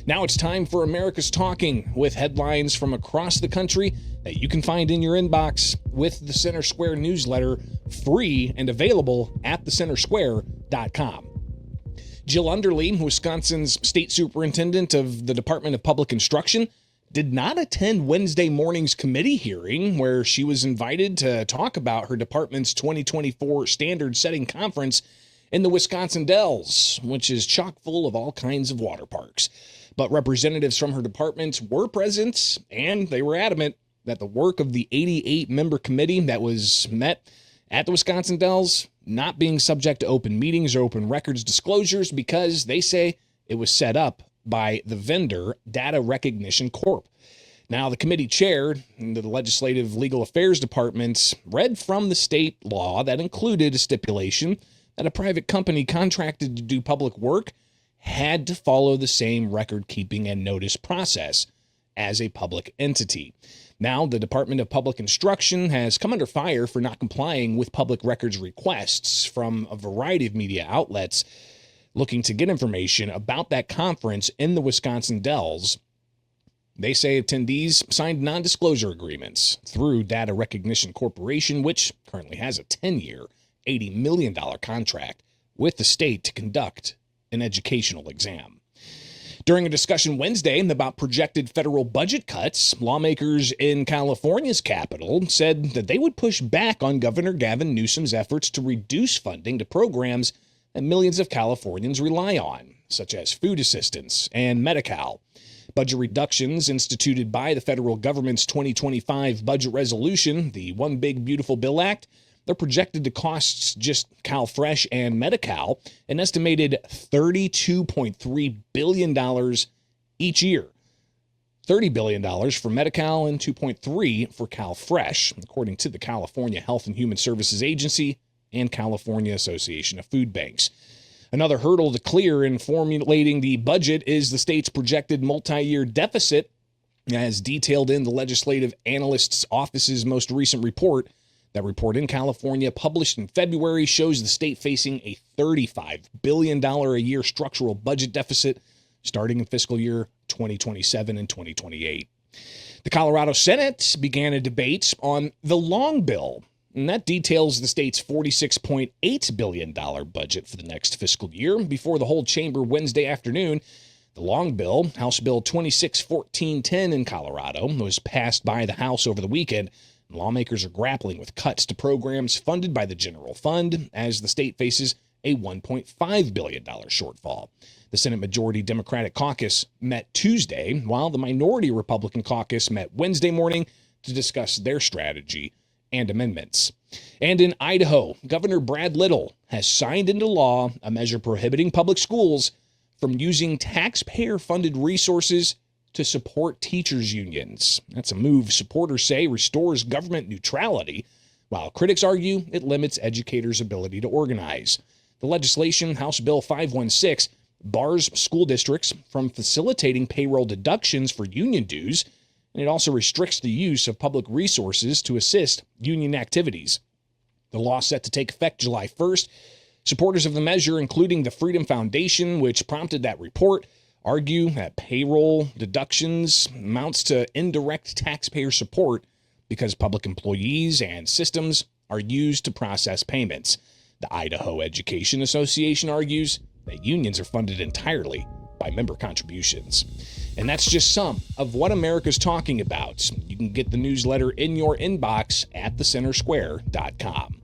Now it's time for America's Talking, with headlines from across the country that you can find in your inbox with the Center Square newsletter, free and available at thecentersquare.com. Jill Underly, Wisconsin's state superintendent of the Department of Public Instruction, did not attend Wednesday morning's committee hearing where she was invited to talk about her department's 2024 standard-setting conference in the Wisconsin Dells, which is chock full of all kinds of water parks. But representatives from her department were present, and they were adamant that the work of the 88-member committee that was met at the Wisconsin Dells not being subject to open meetings or open records disclosures because they say it was set up by the vendor Data Recognition Corp. Now, the committee chair in the Legislative Legal Affairs Department read from the state law that included a stipulation that a private company contracted to do public work had to follow the same record-keeping and notice process as a public entity. Now, the Department of Public Instruction has come under fire for not complying with public records requests from a variety of media outlets looking to get information about that conference in the Wisconsin Dells. They say attendees signed non-disclosure agreements through Data Recognition Corporation, which currently has a 10-year, $80 million contract with the state to conduct an educational exam. During a discussion Wednesday about projected federal budget cuts, lawmakers in California's capital said that they would push back on Governor Gavin Newsom's efforts to reduce funding to programs that millions of Californians rely on, such as food assistance and Medi-Cal. Budget reductions instituted by the federal government's 2025 budget resolution, the One Big Beautiful Bill Act, they're projected to cost just CalFresh and Medi-Cal an estimated $32.3 billion each year. $30 billion for Medi-Cal and $2.3 for CalFresh, according to the California Health and Human Services Agency and California Association of Food Banks. Another hurdle to clear in formulating the budget is the state's projected multi-year deficit, as detailed in the Legislative Analyst's Office's most recent report. That report in California, published in February, shows the state facing a $35 billion a year structural budget deficit starting in fiscal year 2027 and 2028. The Colorado Senate began a debate on the long bill, and that details the state's $46.8 billion budget for the next fiscal year before the whole chamber Wednesday afternoon. The long bill, House Bill 261410 in Colorado, was passed by the House over the weekend. Lawmakers are grappling with cuts to programs funded by the general fund as the state faces a $1.5 billion shortfall. The Senate Majority Democratic Caucus met Tuesday, while the Minority Republican Caucus met Wednesday morning to discuss their strategy and amendments. And in Idaho, Governor Brad Little has signed into law a measure prohibiting public schools from using taxpayer-funded resources to support teachers' unions. That's a move supporters say restores government neutrality, while critics argue it limits educators' ability to organize. The legislation, House Bill 516, bars school districts from facilitating payroll deductions for union dues, and it also restricts the use of public resources to assist union activities. The law set to take effect July 1st. Supporters of the measure, including the Freedom Foundation, which prompted that report, argue that payroll deductions amounts to indirect taxpayer support because public employees and systems are used to process payments. The Idaho Education Association argues that unions are funded entirely by member contributions. And that's just some of what America's talking about. You can get the newsletter in your inbox at thecentersquare.com.